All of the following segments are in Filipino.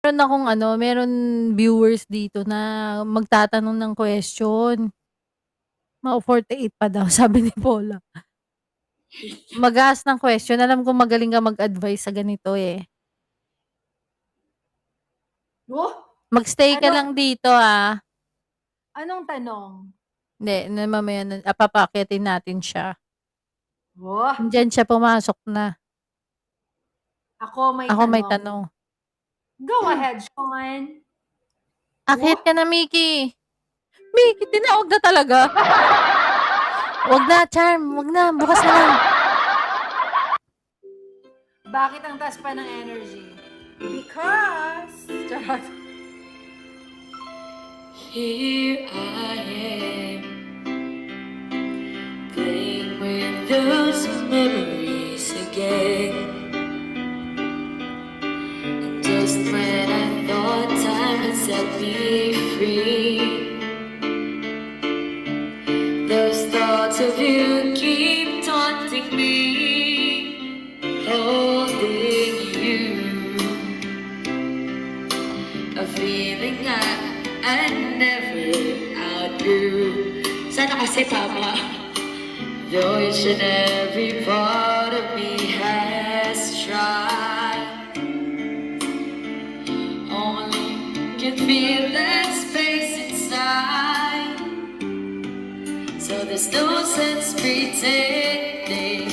Meron akong meron viewers dito na magtatanong ng question. Mga 48 pa daw sabi ni Paula. Mag-a-ask ng question, alam ko magaling ka mag-advice sa ganito, eh. Oh, Mag-stay ka lang dito, ah. anong tanong? Hindi, na mamaya papakyatin natin siya. Oh, Nandiyan siya, pumasok na. ako may Ako may tanong. tanong. Go ahead, Sean. Akyat ka na, Mickey. Mickey, tinawag na talaga. Wag na, Charm. Wag na. Bukas na lang. Bakit ang taas pa ng energy? Because... Charot. Here I am, playing with those memories again. And just when I thought time had set me free, those thoughts of you keep taunting me, holding you, a feeling I never outgrew. Sana kasi tama. Though each and every part of me has tried, only can feel that space inside. So there's no sense pretending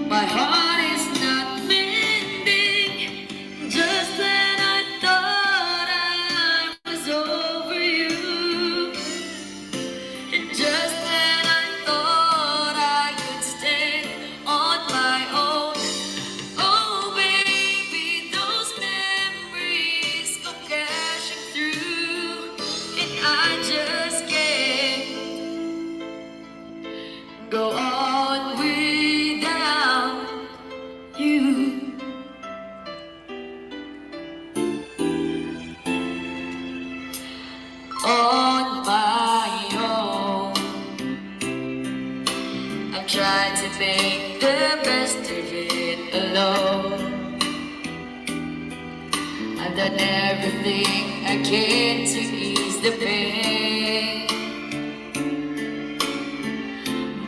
my heart is not mending. Just when I thought I was over you, and just when I thought I could stand on my own, oh baby, those memories go crashing through, and I just can't go on without you. On my own, I've tried to make the best of it alone. I've done everything I can to ease the pain,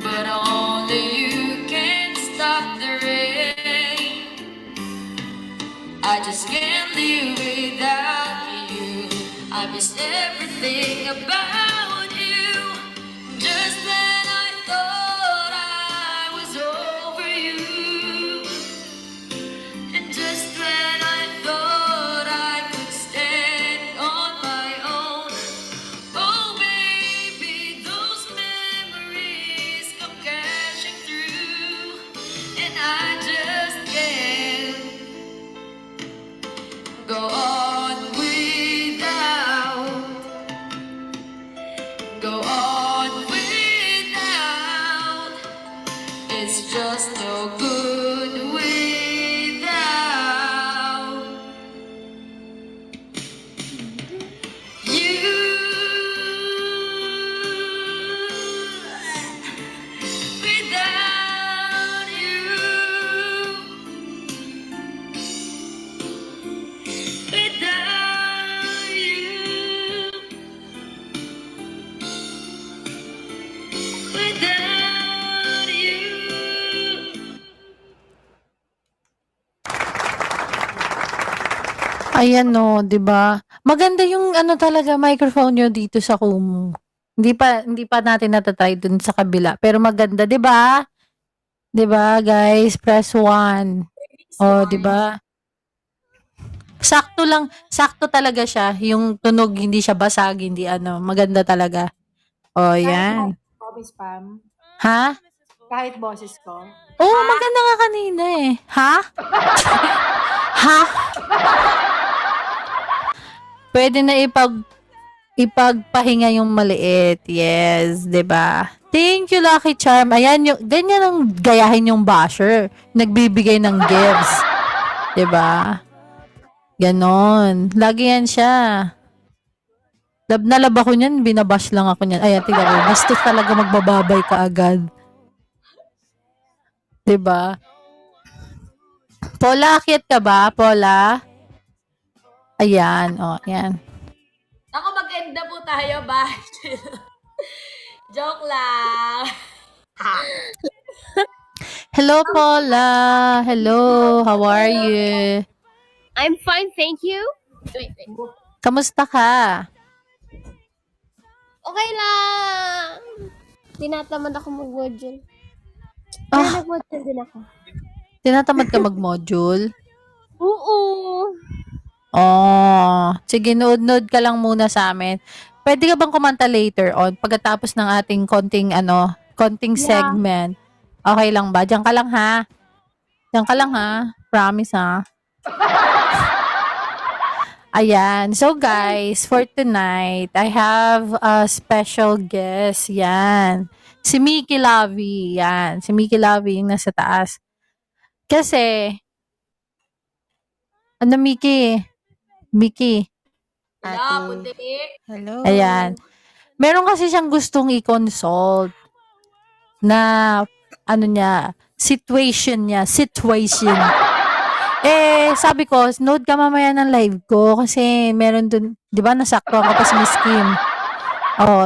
but only you can stop the rain. I just can't live without you. I miss everything about you. Just when I thought I was over you, and just when I thought I could stand on my own, oh baby, those memories come crashing through, and I just can't go on without, go on without. It's just no good without you. Without you. Without you, without you. Ayan, no, 'di ba? Maganda yung talaga microphone niyo dito sa Kumu. Hindi pa natin nata-try dun sa kabila, pero maganda, 'di ba? 'Di ba, guys? Press 1. Oh, 'di ba? Sakto talaga siya, yung tunog hindi siya basag, hindi maganda talaga. Oh, Kahit yan. boses spam. Ha? Kahit boses ko. Oo, maganda nga kanina eh. Ha? Ha? Pwede na ipagpahinga yung maliit. Yes, 'di ba? Thank you, Lucky Charm. Ayan, ganyan ang gayahin yung basher. Nagbibigay ng gifts. 'Di ba? Ganon. Lagi yan siya. Lab na lab ako niyan, binabash lang ako niyan. Ayan, tingnan mo. Bastos talaga magbababay ka agad. 'Di ba? Paula, akyat ka ba? Paula? Ayan, oh, yan. Ako mag-end na po tayo, bye. Joke lang. Hello, Paula. Hello, how are you? I'm fine, thank you. Wait. Kamusta ka? Okay lang. Tinatamad ako mag-module. Pero Ah, nag-module din ako. tinatamad ka mag-module? Oo. Oh, sige, nood-nood ka lang muna sa amin. Pwede ka bang kumanta later on pagkatapos ng ating konting Yeah. segment? Okay lang ba? Diyan ka lang ha. Diyan ka lang ha. Promise ha. Ayan. So guys, for tonight, I have a special guest. Yan. Si Mickey Lavi. Yan. Si Mickey Lavi yung nasa taas. Kasi, ano Mickey? Mickey. Hello, Ate. puti. Hello. Ayan. Meron kasi siyang gustong i-consult na ano niya, situation. Sabi ko, nood ka mamaya ng live ko kasi meron dun, di ba, nasakto ako pa si Miss Kim. Oh,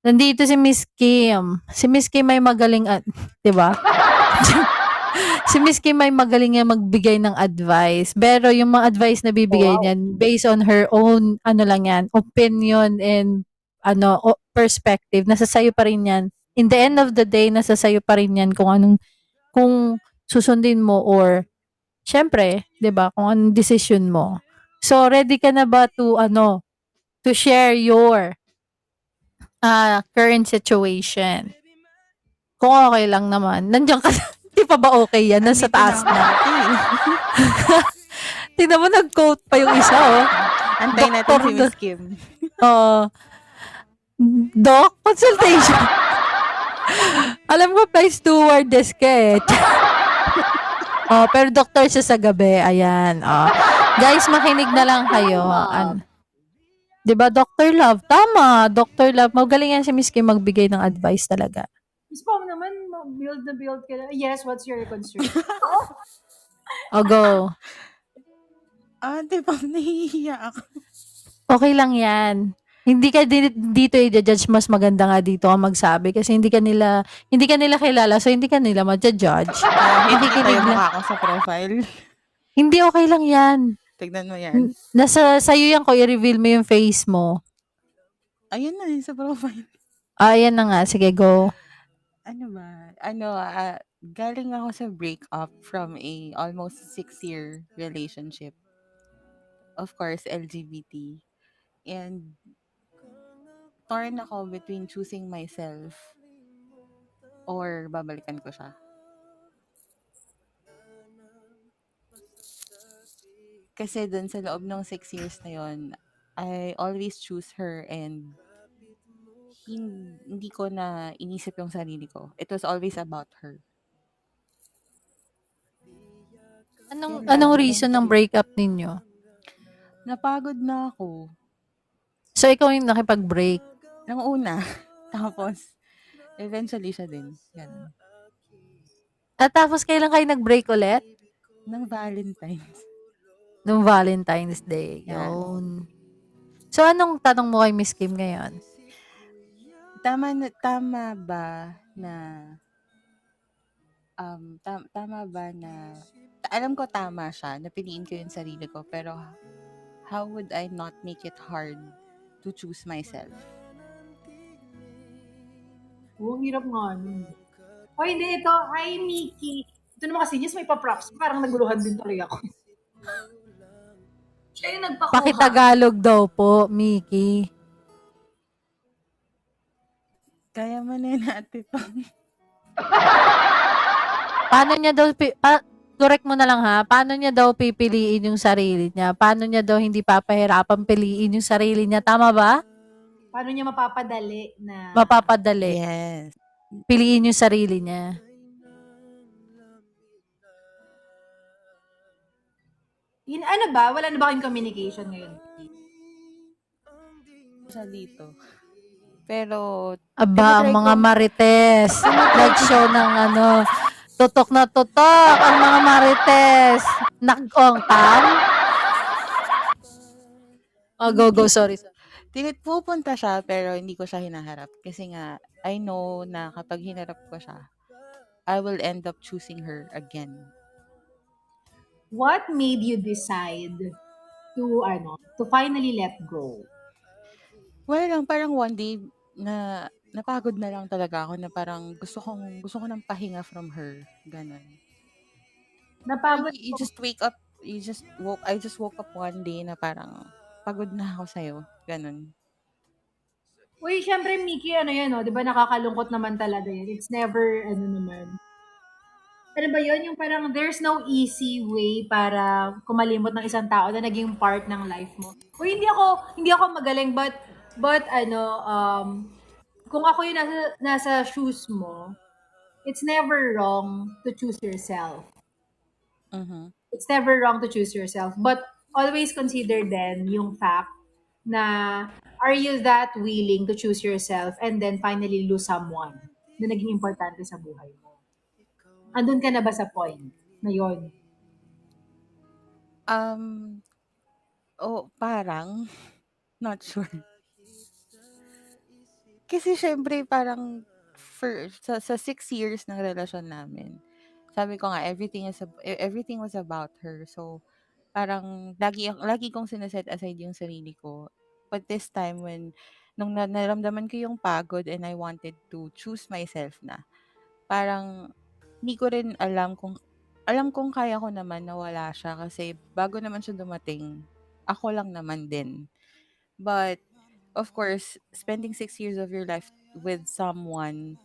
nandito si Miss Kim. Si Miss Kim ay magaling, di ba? Si Miss Kim ay magaling nga magbigay ng advice. Pero yung mga advice na bibigay niyan, based on her own, opinion and, perspective. Nasa sayo pa rin yan. In the end of the day, nasa sayo pa rin yan kung susundin mo or, syempre, 'di ba, kung anong decision mo. So, ready ka na ba to share your current situation? Kung okay lang naman. Nandiyan ka na. Di pa ba okay yan? Nasa Andito taas na na. ako, ate. Tingnan mo, nag-quote pa yung isa, oh. Antay natin Doktor si na- Miss Kim. Doc, consultation. Alam ko pa, stewardess ka eh. Pero doktor siya sa gabi. Ayan. Guys, makinig na lang kayo. Diba, Dr. Love? Tama, Dr. Love. Magaling yan si Miss Kim magbigay ng advice talaga. Miss Pom naman, build ka na. Yes, what's your concern? Go. Ate, pang nahihiya ako. Okay lang yan. Hindi ka dito i-judge, mas maganda nga dito ka magsabi kasi hindi ka nila kilala, so hindi ka nila ma-judge. Hindi Makikinig tayo lang. mukha ako sa profile. Hindi, okay lang yan. Tignan mo yan. Nasa sayo yan ko, i-reveal mo yung face mo. Ayun na, sa profile. Ayan na nga, sige, go. Ano ba? Galing ako sa breakup from a almost 6-year relationship. Of course, LGBT. And torn ako between choosing myself or babalikan ko siya. Kasi dun sa loob ng 6 years na yon, I always choose her and hindi ko na inisip yung sarili ko. It was always about her. Anong reason ng breakup ninyo? Napagod na ako. So, ikaw yung nakipag-break. Nang una. Tapos, eventually siya din. Ganun. At tapos, kailan kayo nag-break ulit? Nang Valentine's. Nung Valentine's Day. Yan. Yun. So, anong tanong mo kay Miss Kim ngayon? Tama ba na alam ko tama siya, napiliin ko yung sarili ko, pero how would I not make it hard to choose myself? Ang hirap nga nun. Hindi, ito. Hi, Mickey. Ito naman kasi, yes, may pa-props. Parang naguluhan din tuloy ako. Siya yung nagpakuha. Pakitagalog daw po, Mickey. Kaya mo na natin to. Paano niya daw, correct mo na lang ha, paano niya daw pipiliin yung sarili niya? Paano niya daw hindi papahirapan piliin yung sarili niya? Tama ba? Paano niya mapapadali na... Mapapadali. Yes. Piliin yung sarili niya. Ano ba? Wala na ba kayong communication ngayon? Siya dito. Pero, Aba, ang mga marites. Nag-show ng tutok na tutok ang mga marites. Nag-ong tam. Go, sorry. Pupunta siya pero hindi ko siya hinaharap kasi nga I know na kapag hinarap ko siya, I will end up choosing her again. What made you decide to finally let go? Wala lang, parang one day na napagod na lang talaga ako na parang gusto ko ng pahinga from her, gano'n. Parang Napagod you ko. just wake up, I just woke up one day na parang pagod na ako sa'yo, gano'n. Uy, syempre, Mickey, ano yan, no? Di ba nakakalungkot naman talaga yan. It's never, ano naman. Ano ba yun? Yung parang there's no easy way para kumalimot ng isang tao na naging part ng life mo. Uy, hindi ako magaling, but kung ako yung nasa shoes mo, it's never wrong to choose yourself. Mhm. It's never wrong to choose yourself. But always consider then yung fact na are you that willing to choose yourself and then finally lose someone na naging importante sa buhay mo? Andun ka na ba sa point na yun? Um, parang, not sure. Kasi siyempre parang sa 6 years ng relasyon namin, sabi ko nga everything was about her. So, parang lagi kong aside yung sarili ko. But this time nung naramdaman ko yung pagod and I wanted to choose myself na, parang hindi ko rin alam kong kaya ko naman na wala siya kasi bago naman siya dumating, ako lang naman din. But of course, spending 6 years of your life with someone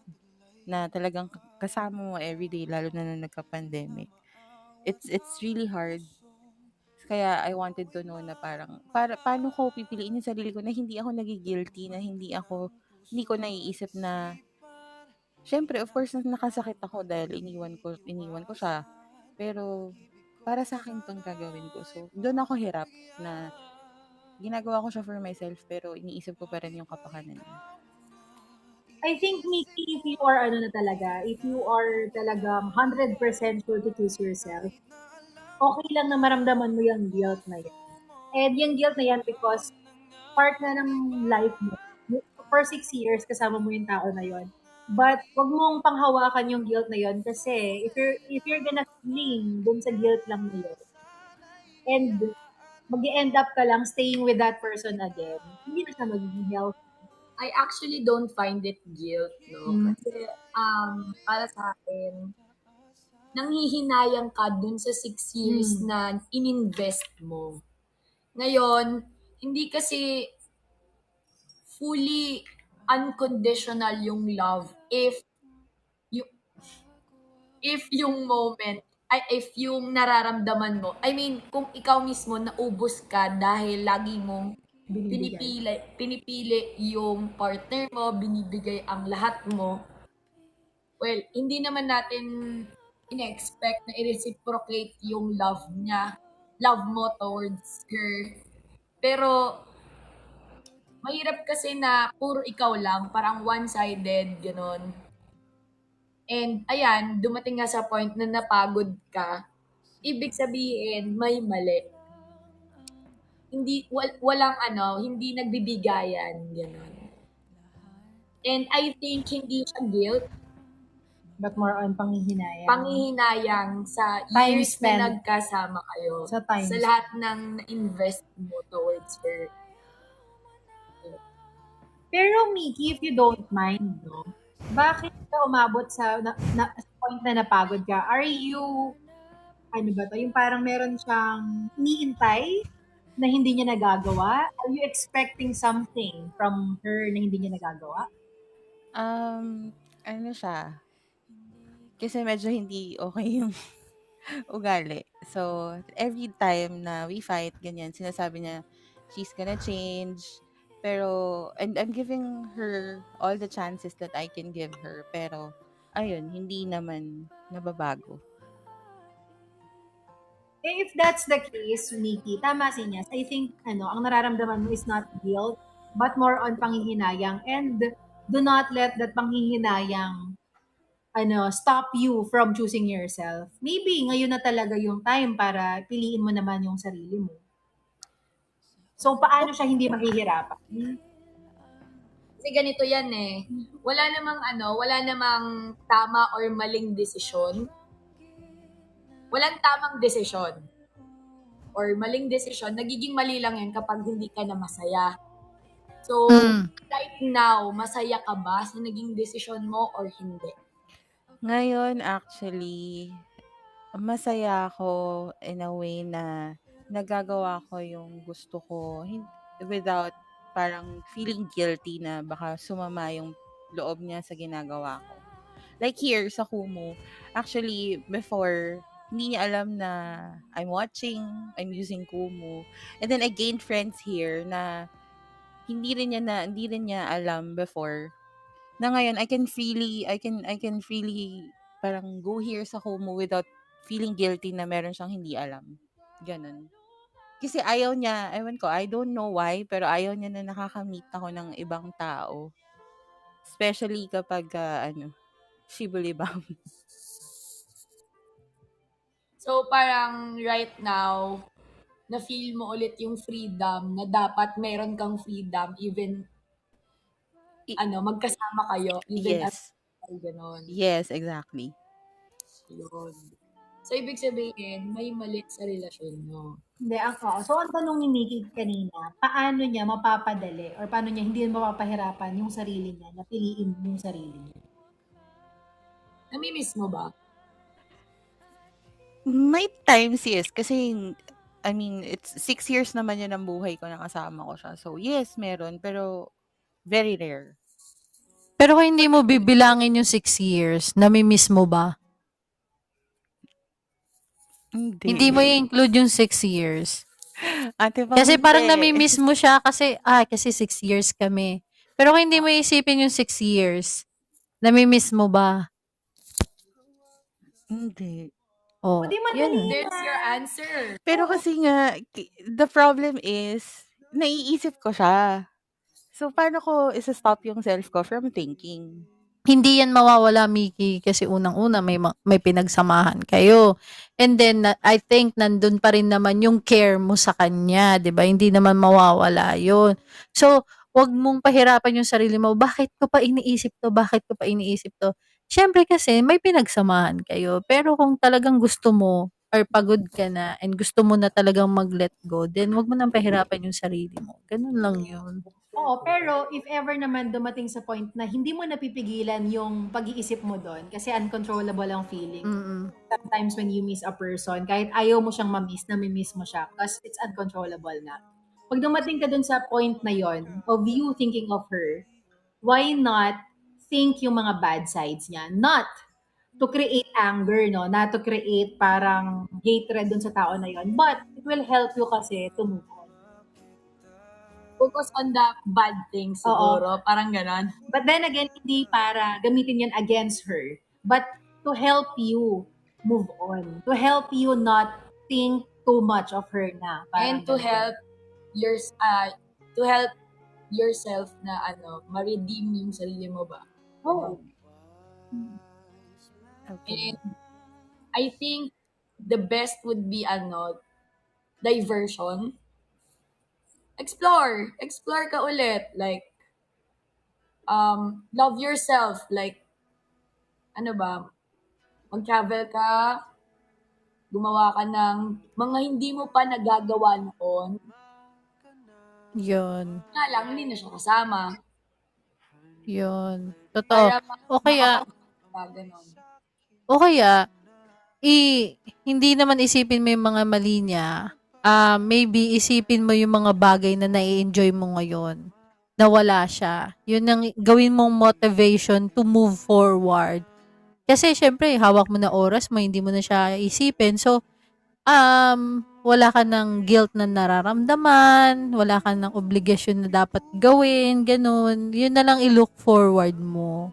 na talagang kasama mo everyday lalo na nung nagka-pandemic, it's really hard. Kaya I wanted to know na parang paano ko pipiliin yung sarili ko na hindi ako nagi-guilty, na hindi ko naiisip na siyempre of course nakasakit ako dahil iniwan ko siya. Pero para sa akin 'tong gagawin ko. So, do'n ako hirap na ginagawa ko siya for myself pero iniisip ko pa rin yung kapakanan niya. I think, Mickey, if you are talagang 100% sure to choose yourself, okay lang na maramdaman mo yung guilt na yan. And yung guilt na yan because part na ng life mo. For 6 years, kasama mo yung tao na yon. But wag mong panghawakan yung guilt na yon kasi if you're gonna cling dun sa guilt lang na yun, and mag-end up ka lang staying with that person again, hindi na siya magiging healthy. I actually don't find it guilt, no? Kasi, para sa akin, nanghihinayang ka dun sa 6 years na ininvest mo. Ngayon, hindi kasi fully unconditional yung love you, if yung moment, if yung nararamdaman mo, I mean, kung ikaw mismo naubos ka dahil lagi mong Binibigay. pinipili yung partner mo, binibigay ang lahat mo, well, hindi naman natin ina-expect na i-reciprocate yung love mo towards her. Pero, mahirap kasi na puro ikaw lang, parang one-sided, gano'n. And ayan, dumating nga sa point na napagod ka, ibig sabihin may mali. Hindi nagbibigayan, gano'n. And I think hindi siya guilt, But more on panghihinayang. panghihinayang sa Time years spent. na nagkasama kayo. Sa time Sa lahat ng na-invest mo towards her. Pero Mickey, if you don't mind, no, bakit ka umabot sa point na napagod ka? Are you, ano ba to, yung parang meron siyang iniintay na hindi niya nagagawa? Are you expecting something from her na hindi niya nagagawa? Ano siya, kasi medyo hindi okay yung ugali. So, every time na we fight, ganyan, sinasabi niya, she's gonna change. Pero, and I'm giving her all the chances that I can give her. Pero, ayun, hindi naman nababago. If that's the case, Nikki, tama si Nias. I think, ang nararamdaman mo is not guilt, but more on panghihinayang. And do not let that panghihinayang, stop you from choosing yourself. Maybe ngayon na talaga yung time para piliin mo naman yung sarili mo. So, paano siya hindi mahihirapan? Kasi ganito yan eh. Wala namang tama or maling desisyon. Walang tamang desisyon or maling desisyon. Nagiging mali lang yan kapag hindi ka na masaya. So, right now, masaya ka ba sa naging desisyon mo or hindi? Ngayon, actually, masaya ako in a way na nagagawa ko yung gusto ko without parang feeling guilty na baka sumama yung loob niya sa ginagawa ko. Like here sa Kumu, actually before hindi niya alam na I'm using Kumu. And then I gained friends here na hindi rin niya alam before. Na ngayon I can freely parang go here sa Kumu without feeling guilty na meron siyang hindi alam. Ganun. Kasi ayaw niya, ewan ko, I don't know why, pero ayaw niya na nakaka-meet ako ng ibang tao. Especially kapag, shibulibam. So, parang right now, na-feel mo ulit yung freedom na dapat meron kang freedom even magkasama kayo, even at Yes. gano'n. Yes, exactly. Yun. So, ibig sabihin, may mali sa relasyon nyo. Hindi, so ang tanong ni Nikki kanina, paano niya mapapadali or paano niya hindi mapapahirapan yung sarili niya na piliin yung sarili niya? Namimiss mo ba? May times, yes. Kasi, I mean, it's 6 years naman yun ang buhay ko na kasama ko siya. So, yes, meron. Pero, very rare. Pero kung hindi mo bibilangin yung 6 years, namimiss mo ba? Hindi mo i-include yung 6 years. Ate Pam, Kasi parang hindi. namimiss mo siya kasi 6 years kami. Pero kung hindi mo isipin yung 6 years, namimiss mo ba? Hindi. Oh, Di madali. yun. There's your answer. Pero kasi nga, the problem is, naiisip ko siya. So, paano ko isa-stop yung self ko from thinking? Hindi yan mawawala, Miki, kasi unang-una may pinagsamahan kayo. And then I think nandun pa rin naman yung care mo sa kanya, 'di ba? Hindi naman mawawala 'yun. So, 'wag mong pahirapan yung sarili mo. Bakit ko pa iniisip 'to? Bakit ko pa iniisip 'to? Siyempre kasi may pinagsamahan kayo. Pero kung talagang gusto mo or pagod ka na and gusto mo na talagang mag-let go, then 'wag mo nang pahirapan yung sarili mo. Ganun lang 'yun. Oo, pero if ever naman dumating sa point na hindi mo napipigilan yung pag-iisip mo doon kasi uncontrollable ang feeling. Sometimes when you miss a person, kahit ayaw mo siyang ma-miss, nami-miss mo siya because it's uncontrollable na. Pag dumating ka doon sa point na yon of you thinking of her, why not think yung mga bad sides niya? Not to create anger, no? Not to create parang hatred doon sa tao na yon. But it will help you kasi to move on. Focus on the bad things siguro. Parang ganon. But then again, hindi para gamitin yan against her, but to help you move on. To help you not think too much of her na. And to help yourself na ma-redeem yung sarili mo ba? Oh. Okay. And I think the best would be diversion. Explore ka ulit, like love yourself, like mag-travel ka, gumawa ka ng mga hindi mo pa nagagawa noon. Yun. Nga lang, hindi na siya kasama. Yun. Totoo. Para O kaya, ganon. o kaya, hindi naman isipin mo yung mga mali niya. Maybe isipin mo yung mga bagay na nai-enjoy mo ngayon. Na wala siya. Yun ang gawin mong motivation to move forward. Kasi syempre, hawak mo na oras mo, hindi mo na siya isipin. So, wala ka ng guilt na nararamdaman, wala ka ng obligasyon na dapat gawin, ganun. Yun na lang i-look forward mo.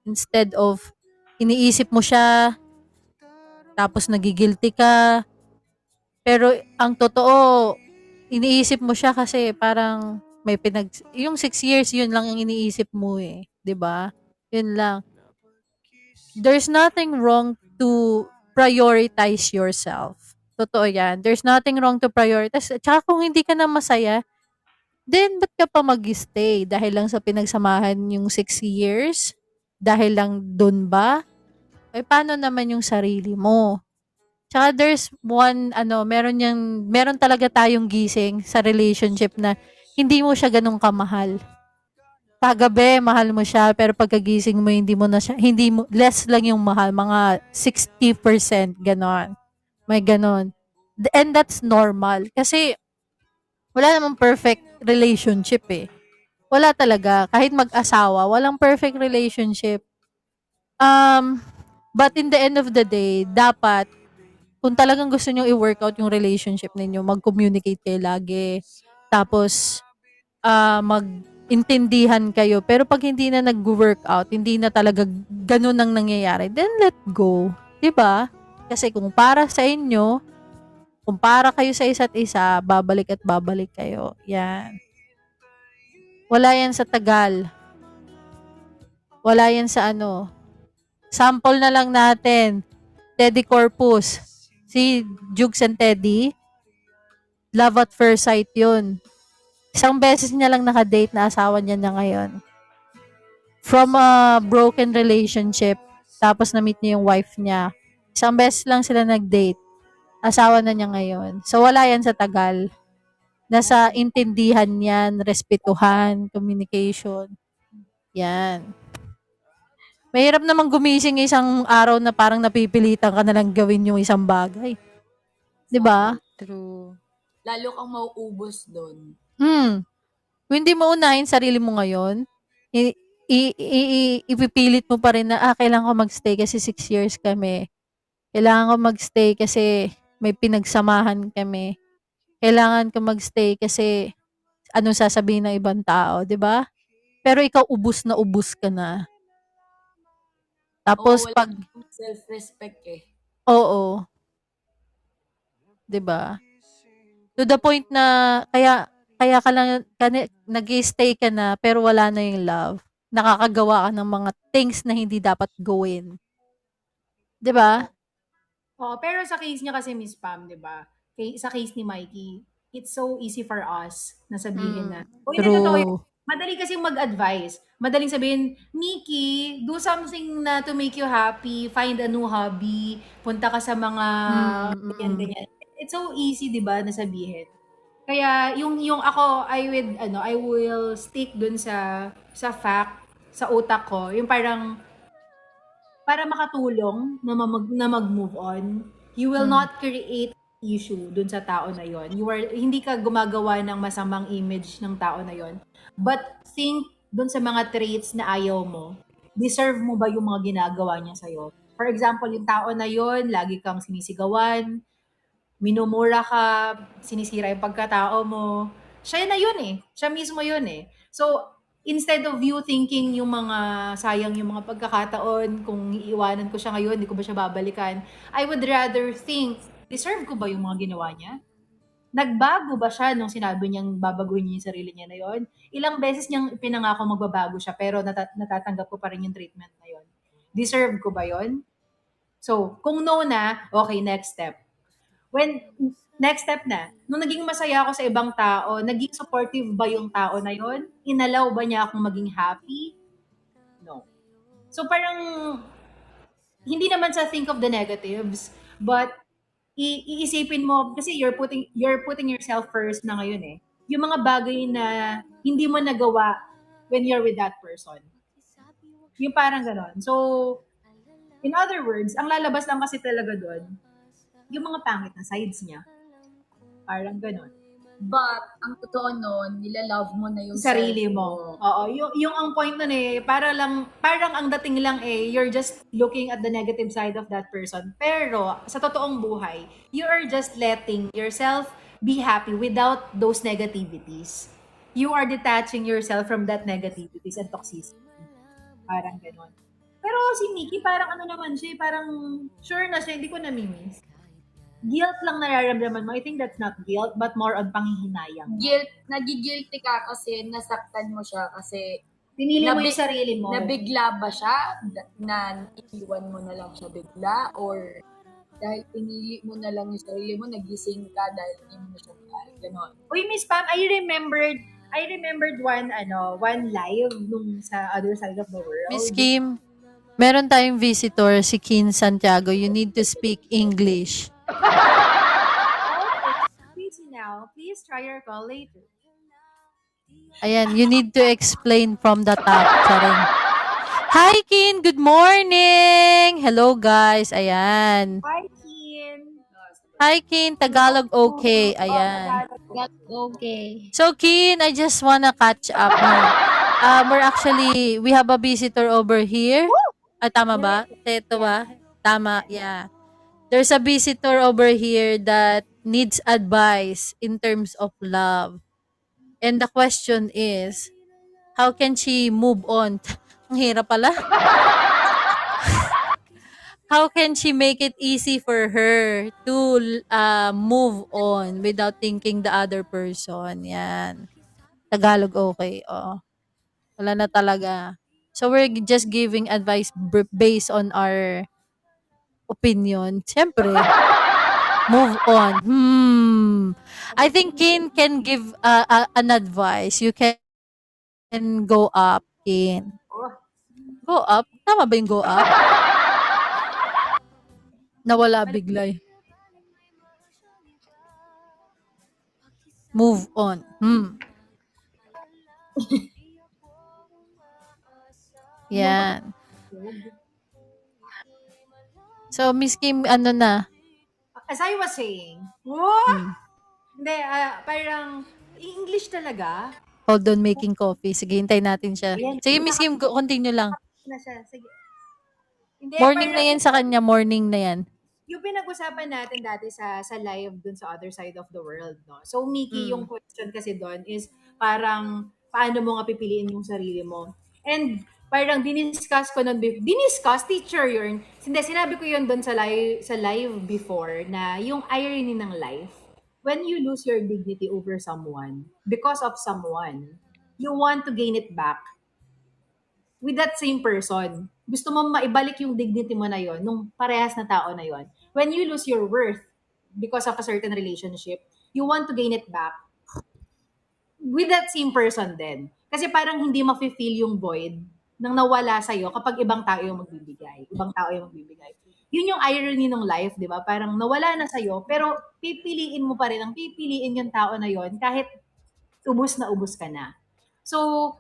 Instead of, iniisip mo siya, tapos nagigilty ka. Pero, ang totoo, iniisip mo siya kasi parang yung 6 years, yun lang yung iniisip mo eh. 'Di ba? Yun lang. There's nothing wrong to prioritize yourself. Totoo yan. There's nothing wrong to prioritize. At saka kung hindi ka na masaya, then ba't ka pa mag-stay? Dahil lang sa pinagsamahan yung 6 years? Dahil lang dun ba? Eh, paano naman yung sarili mo? Tsaka there's meron talaga tayong gising sa relationship na hindi mo siya ganun kamahal. Paggabi, mahal mo siya, pero pagkagising mo, less lang yung mahal, mga 60%, ganon. May ganon. And that's normal. Kasi, wala namang perfect relationship eh. Wala talaga. Kahit mag-asawa, walang perfect relationship. But in the end of the day, dapat, kung talagang gusto nyo i-workout yung relationship ninyo, mag-communicate kayo lagi. Tapos, mag-intindihan kayo. Pero pag hindi na nag-workout, hindi na talaga ganun ang nangyayari, then let go. 'Di ba? Kasi kung para sa inyo, kung para kayo sa isa't isa, babalik at babalik kayo. Yan. Wala yan sa tagal. Wala yan sa ano. Sample na lang natin. Teddy Corpus. Si Jugs and Teddy. Love at first sight yun. Isang beses niya lang nakadate na asawa niya na ngayon. From a broken relationship, tapos na-meet niya yung wife niya. Isang beses lang sila nag-date. Asawa na niya ngayon. So, wala yan sa tagal. Nasa intindihan yan, respetuhan, communication. Yan. Mahirap naman gumising isang araw na parang napipilitan ka na lang gawin yung isang bagay. 'Di ba? True. Lalo kang mauubos doon. Kung hindi mo unahin sarili mo ngayon, ipipilit mo pa rin na, kailangan ko magstay kasi 6 years kami. Kailangan ko magstay kasi may pinagsamahan kami. Kailangan ko magstay kasi anong sasabihin ng ibang tao, 'di ba? Pero ikaw ubus na ubus ka na. Tapos Wala pag kang self-respect eh. oo, 'di ba? To the point na kaya ka lang nag-stay ka na pero wala na yung love. Nakakagawa ka ng mga things na hindi dapat gawin. 'Di ba? Oo, pero sa case niya kasi Miss Pam, 'di ba? Sa case ni Mikey, it's so easy for us na sabihin na, "Uy, hindi totoo yun." True. Madali kasi mag-advise. Madaling sabihin, "Nikki, do something na to make you happy. Find a new hobby. Punta ka sa mga ganyan-ganyan." It's so easy, 'di ba, na sabihin. Kaya yung ako I will stick dun sa fact sa utak ko, yung parang para makatulong na mag-move on, you will not create issue dun sa tao na yon. Hindi ka gumagawa ng masamang image ng tao na yon. But think dun sa mga traits na ayaw mo. Deserve mo ba yung mga ginagawa niya sa'yo? For example, yung tao na yon, lagi kang sinisigawan, minumura ka, sinisira yung pagkatao mo. Siya na yun eh. Siya mismo yun eh. So, instead of you thinking yung mga sayang yung mga pagkakataon, kung iiwanan ko siya ngayon, hindi ko ba siya babalikan, I would rather think, deserve ko ba yung mga ginawa niya? Nagbago ba siya nung sinabi niyang babaguhin niya yung sarili niya na yon? Ilang beses niyang pinangako magbabago siya pero natatanggap ko pa rin yung treatment na yon. Deserve ko ba yon? So, kung no na, okay, next step. Next step na, nung naging masaya ako sa ibang tao, naging supportive ba yung tao na yon? Inalaw ba niya akong maging happy? No. So parang, hindi naman sa think of the negatives, but iisipin mo, kasi you're putting yourself first na ngayon eh. Yung mga bagay na hindi mo nagawa when you're with that person. Yung parang ganon. So, in other words, ang lalabas lang kasi talaga doon, yung mga pangit na sides niya. Parang ganon. But, ang totoo nun, nilalove mo na yung Sarili self mo. Oo, yung ang point nun eh, parang ang dating lang eh, you're just looking at the negative side of that person. Pero, sa totoong buhay, you are just letting yourself be happy without those negativities. You are detaching yourself from that negativities and toxicity. Parang ganon. Pero si Mickey, parang ano naman siya, parang sure na siya, hindi ko namimiss. Guilt lang nararamdaman mo. I think that's not guilt, but more on panghihinayang. Nagigilty ka kasi nasaktan mo siya kasi Pinili mo yung sarili mo. nabigla ba siya? Na iiwan mo na lang siya bigla? Or Dahil pinili mo na lang yung sarili mo, nagising ka dahil hindi mo na siya mahal. Ganon. Uy, Miss Pam, I remembered one live nung sa other side of the Miss world. Kim, meron tayong visitor, si Kin Santiago. You need to speak English. Busy now. Please try your call later. Ayan, you need to explain from the top. Charing. Hi, Kin! Good morning! Hello, guys. Ayan. Hi, Kian. Hi, Kin. Tagalog okay. Ayan. Got okay. So, Kin, I just wanna catch up na. We have a visitor over here. Tama ba? Ito ba? Tama, yeah. There's a visitor over here that needs advice in terms of love. And the question is, how can she move on? Ang hirap pala. How can she make it easy for her to move on without thinking the other person? Yan. Tagalog okay. Oh. Wala na talaga. So we're just giving advice based on our opinion. Siyempre, move on. I think Kin can give an advice. You can go up, Kin. Go up? Tama ba yung go up? Nawala bigla eh. Move on. Yan. So, Miss Kim, ano na? As I was saying, whoa! Hmm. Hindi, parang English talaga. Hold on, making coffee. Sige, hintayin natin siya. Ayan. Sige, Miss Kim, continue lang. Na siya. Sige. Hindi, Morning na parang yan sa kanya. Morning na yan. yung pinag-usapan natin dati sa live dun sa other side of the world, no? So, Mickey, yung question kasi doon is parang paano mo nga pipiliin yung sarili mo. And parang diniscuss ko nun, diniscuss, teacher yun. Sinabi ko yun doon sa live before na yung irony ng life, when you lose your dignity over someone, because of someone, you want to gain it back with that same person. Gusto mo maibalik yung dignity mo na yon nung parehas na tao na yon. When you lose your worth because of a certain relationship, you want to gain it back with that same person din. Kasi parang hindi ma-feel yung void nang nawala sa'yo kapag ibang tao yung magbibigay. Ibang tao yung magbibigay. Yun yung irony ng life, di ba? Parang nawala na sa'yo, pero pipiliin mo pa rin ang pipiliin yung tao na yon kahit ubus na ubus ka na. So,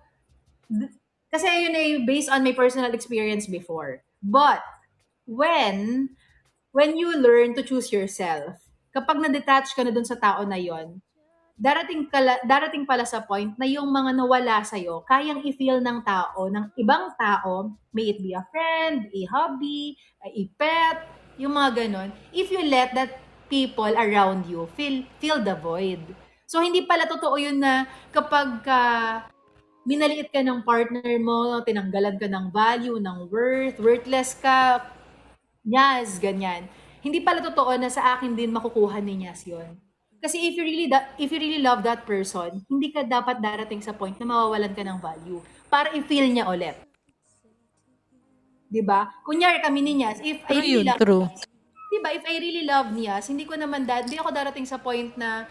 kasi yun ay based on my personal experience before. But, when you learn to choose yourself, kapag na-detach ka na dun sa tao na yon, darating pala sa point na yung mga nawala sa'yo, kayang i-feel ng tao, ng ibang tao, may it be a friend, a hobby, a pet, yung mga ganon, if you let that people around you feel the void. So, hindi pala totoo yun na kapag minaliit ka ng partner mo, tinanggalan ka ng value, ng worthless ka, Nyas, ganyan. Hindi pala totoo na sa akin din makukuha ni Nyas yun. Kasi if you really love that person, hindi ka dapat darating sa point na mawawalan ka ng value para i-feel niya ulit. 'Di ba? Kunyari kami ni Nyas, if I True really yun, love true. Nyas, 'di ba? If I really love Nyas, hindi ako darating sa point na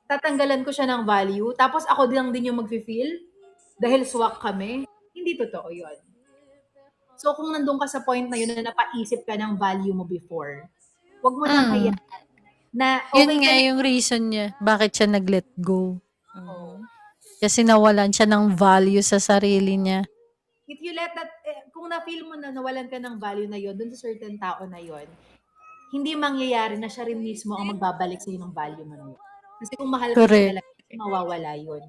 tatanggalan ko siya ng value, tapos ako din yung mag-feel dahil swak kami. Hindi totoo yun. So, kung nandun ka sa point na yun na napaisip ka ng value mo before, wag mo nang hayaan na Yun okay nga ka na. yung reason niya. Bakit siya nag-let go. Mhm. Kasi nawalan siya ng value sa sarili niya. If you let that, kung na-feel mo na nawalan ka ng value na yun, dun sa certain tao na yun, hindi mangyayari na siya rin mismo ang magbabalik sa ng value mo na yun. Kasi kung mahal mo siya Correct. talaga, mawawala yun.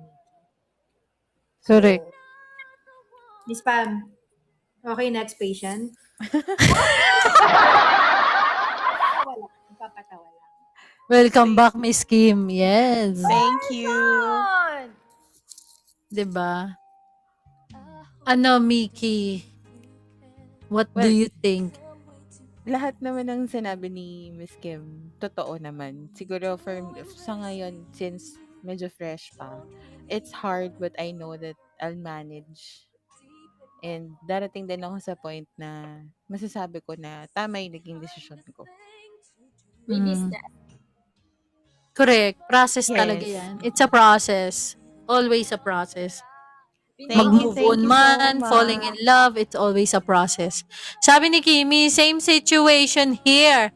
Correct. Miss Pam, okay, next patient. Papatawa lang. Welcome back, Miss Kim. Yes. Thank you. 'Di ba? Ano, Mickey? What do Well, you think? lahat naman ng sinabi ni Miss Kim, totoo naman. Siguro sa ngayon, since medyo fresh pa, it's hard but I know that I'll manage. And darating din ako sa point na masasabi ko na tama yung naging desisyon ko. Baby Mm. step. Correct. Process talaga Yes. yan. It's a process. Always a process. Thank you Mag-move on so man, falling in much. love, it's always a process. Sabi ni Kimi, same situation here.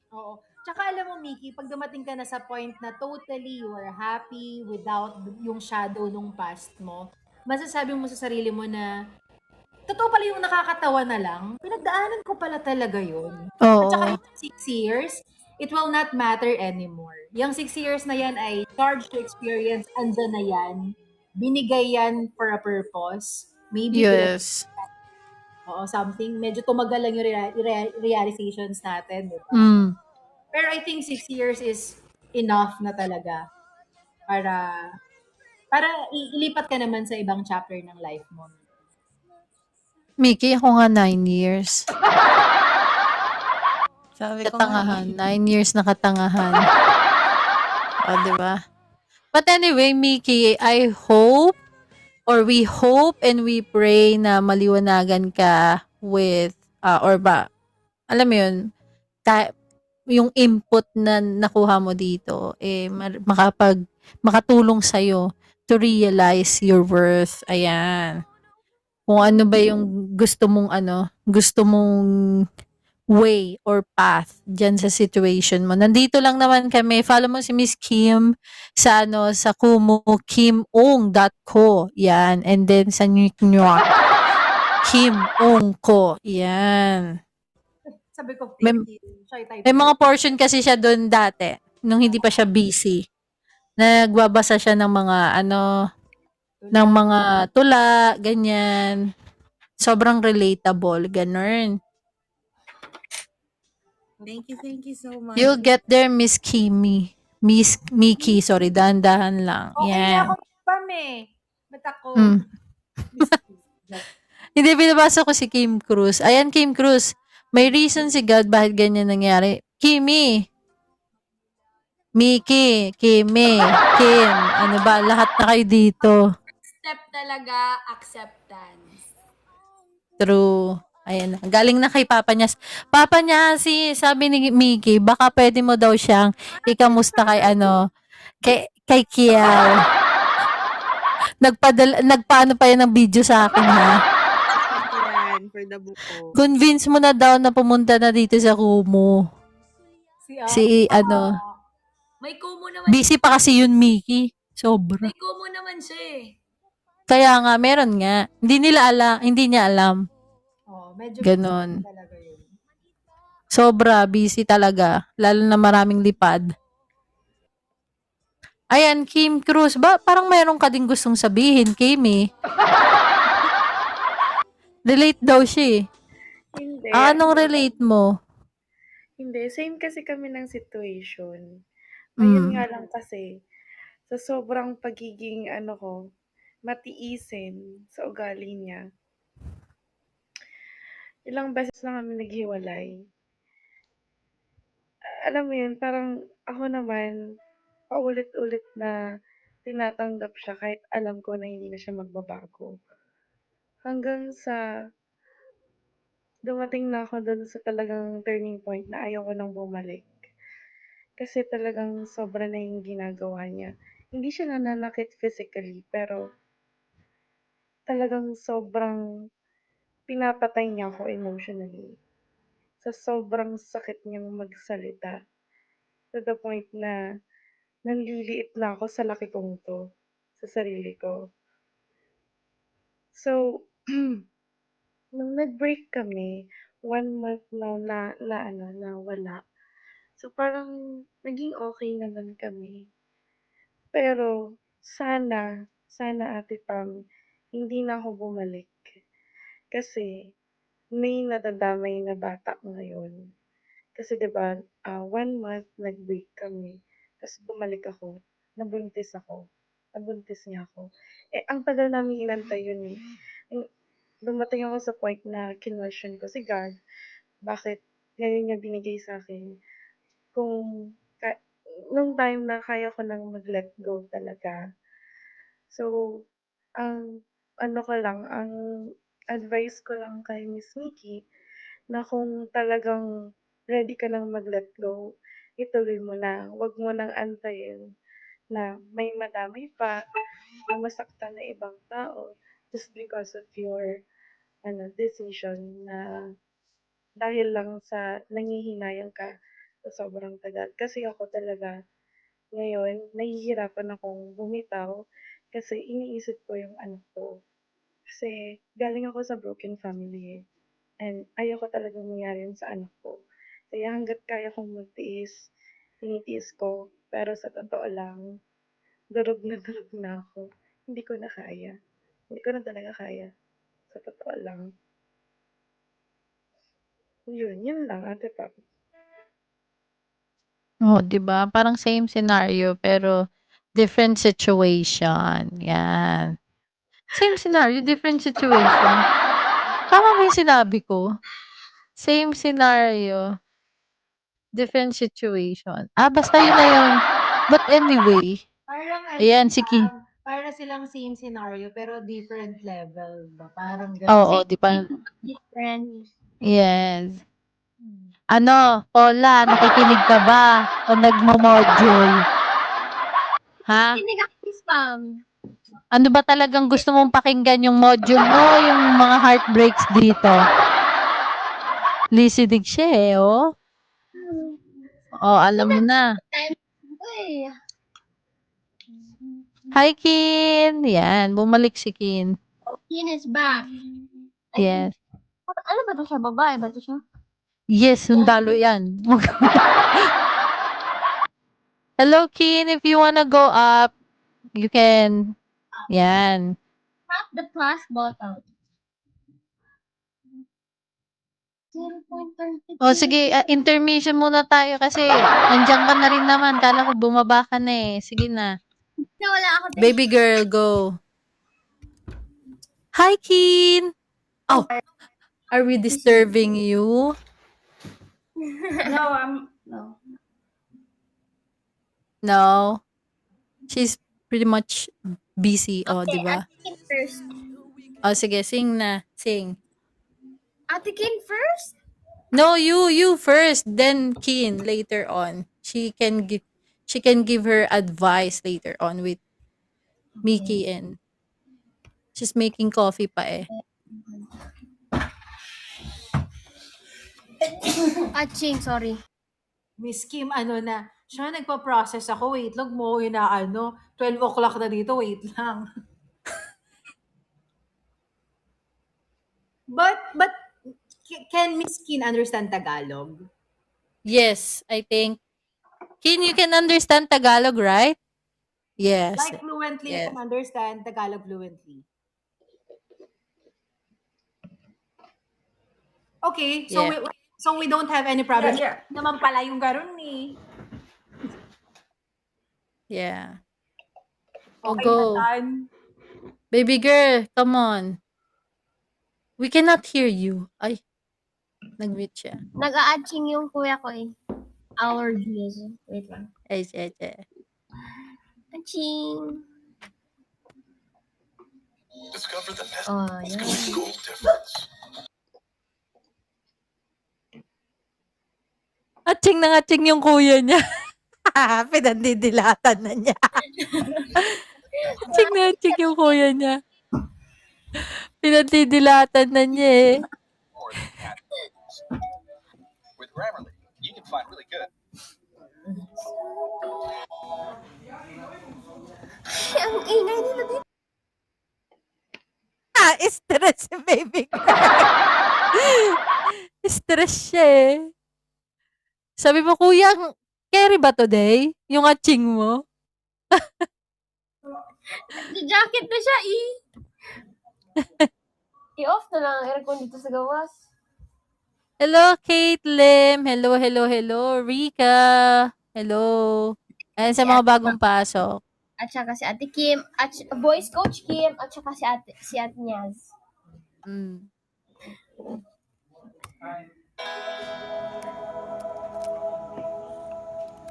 Oo. Tsaka alam mo, Miki, pag dumating ka na sa point na totally you are happy without yung shadow nung past mo, masasabi mo sa sarili mo na, totoo pala yung nakakatawa na lang, pinagdaanan ko pala talaga yun. At saka Oo. yung 6 years, it will not matter anymore. Yung 6 years na yan ay charge to experience, andyan na yan. Binigay yan for a purpose. Maybe Yes. oo, something. Medyo tumagal lang yung realizations natin, di ba? Mm. Pero I think 6 years is enough na talaga para para ilipat ka naman sa ibang chapter ng life mo. Mickey, ako nga 9 years. Sabi ko nga Katangahan. eh. 9 years na katangahan. O, diba? But anyway, Mickey, I hope or we hope and we pray na maliwanagan ka with, or ba, alam mo yun, yung input na nakuha mo dito, makatulong sa'yo to realize your worth. Ayan. Kung ano ba yung gusto mong way or path dyan sa situation mo. Nandito lang naman kami. Follow mo si Miss Kim sa sa Kumu, kimong.co. Yan. And then sa New York, Kim Ong ko. Yan. Sabi ko, May, thank you. Shy type. may mga portion kasi siya doon dati, nung hindi pa siya busy. Nagbabasa siya ng mga ng mga tula, ganyan. Sobrang relatable, ganun. Thank you so much. You'll get there, Miss Kimi. Miss Miki, sorry, dahan-dahan lang. Okay na Yan. ako spam eh. Ba't ako? Mm. Hindi, binabasa ko si Kim Cruz. Ayan, Kim Cruz. May reason si God bakit ganyan nangyari. Kimi. Miki. Kimi. Kim. Ano ba? Lahat na kayo dito. Step talaga, acceptance. True. Ayan na. Galing na kay Papa niya. Papa niya, sabi ni Miki, baka pwede mo daw siyang ikamusta kay kay Kiel. Nagpaano pa yan ng video sa akin, ha? Yan, for the buko. Convince mo na daw na pumunta na dito sa Kumu. Si May kumo naman. busy pa kasi yun, Miki. Sobra. May kumo naman siya eh. Kaya nga, meron nga. Hindi niya alam. Oh, medyo Ganon. talaga yun. Sobra, busy talaga. Lalo na maraming lipad. Ayan, Kim Cruz. Parang mayroon ka din gustong sabihin, Kimi. Relate daw siya eh. Hindi. Anong relate mo? Hindi. Same kasi kami ng situation. Ayun nga lang kasi, sa sobrang pagiging matiisin sa ugali niya, ilang beses na kami naghiwalay. Alam mo yun, parang ako naman, paulit-ulit na tinatanggap siya kahit alam ko na hindi na siya magbabago. Hanggang sa dumating na ako dun sa talagang turning point na ayaw ko nang bumalik. Kasi talagang sobra na yung ginagawa niya. Hindi siya nananakit physically, pero talagang sobrang pinapatay niya ako emotionally. Sa sobrang sakit niyang magsalita. To the point na nanliliit na ako sa laki kong to, sa sarili ko. So, nung nag-break kami, 1 month na wala. So, parang naging okay naman kami. Pero, sana Ate Pam, hindi na ako bumalik. Kasi, may nadadamay na bata ngayon. Kasi 'di ba, 1 month nag-break kami, ta's bumalik ako, nabuntis ako, nabuntis niya ako. Eh, ang tagal naming inantay yun, eh. Hmm, dumating ako sa point na kinwestiyon ko si God, bakit ngayon niya binigay sa'kin kung nung time na kaya ko ng mag-let go talaga. So, ang ang advice ko lang kay Miss Nikki na kung talagang ready ka ng mag-let go, ituloy mo na. Huwag mo nang antayin na may madamay pa o masaktan na ibang tao just because of your decision na dahil lang sa nanghihinayang ka sa sobrang tagal. Kasi ako talaga ngayon, nahihirapan akong bumitaw kasi iniisip ko yung anak ko. Kasi galing ako sa broken family eh. And ayoko talagang mangyari yun sa anak ko. Kaya hangga't kaya kong magtiis, tinitiis ko. Pero sa totoo lang, durog na ako. Hindi ko na kaya. Hindi ko na talaga kaya. Sa totoo lang. Yun lang, Ate Pam. Oh, 'di ba? Parang same scenario pero different situation. Yan. Same scenario, different situation. Tama ba yung sinabi ko? Same scenario, different situation. Basta yun na yun. But anyway, Parang ayan, sige. para silang same scenario pero different level ba? Parang Oo, ganun. di pa. Different. Yes. Ano, Paula, nakikinig ka ba? O nagmo-module? Ha? Hindi ka spam. Ano ba talagang gusto mong pakinggan yung module mo, yung mga heartbreaks dito? Listening siya eh, oh. Oh, alam mo na. Ay, Hi, Kin! Yan, bumalik si Kin. Kin is back. Yes. Ano ba to siya? Babae ba to siya? Yes, sundalo yan. Hello, Kin. If you wanna go up, you can. Yan. Tap the plus button. 0.32. O sige, intermission muna tayo kasi nandiyan ka na rin naman. Kala ko bumaba ka na eh. Sige na. Wala ako. Baby girl, go. Hi, Kin! Oh, are we disturbing you? No. No. She's pretty much busy. Oh, di ba? Ate Kim first. Oh, sige, sing na. Sing. Ate Kim first? No, you first, then Kin later on. She can give her advice later on with Mickey and she's making coffee pa eh. Aching, sorry. Miss Kim, siya nagpa-process ako, wait lang mo, 12 o'clock na dito, wait lang. But, can Miss Kim understand Tagalog? Yes, I think. Kin, you can understand Tagalog, right? Yes. Like fluently, Yes. can understand Tagalog fluently. Okay, so Yeah. we don't have any problem. Naman pala yung garon eh. Yeah. Oh, Okay, go. Nathan. Baby girl, come on. We cannot hear you. Ay, nag-mute siya. Nag-a-aching yung kuya ko eh. Allergies. Wait lang. Ay. Aching. Discover the best Oh, yeah. school difference. Atching na atching yung kuya niya. Pinandidilatan na niya. Atching na atching yung kuya niya. Pinandidilatan na niya eh. More than that. With Grammarly, you can find really good. Ay, ang ingay nila dito. Stress si baby girl. Stress siya eh. Sabi mo, kuya, carry ba today? Yung atching mo? Jacket na siya eh. I-off na lang ang aircon dito sa gawas. Hello, Kate Lim. Hello, Rika. Hello. Ayan sa mga bagong pasok. At saka si Ate Kim. At voice coach Kim. At saka si Ate Nyaz. Mm.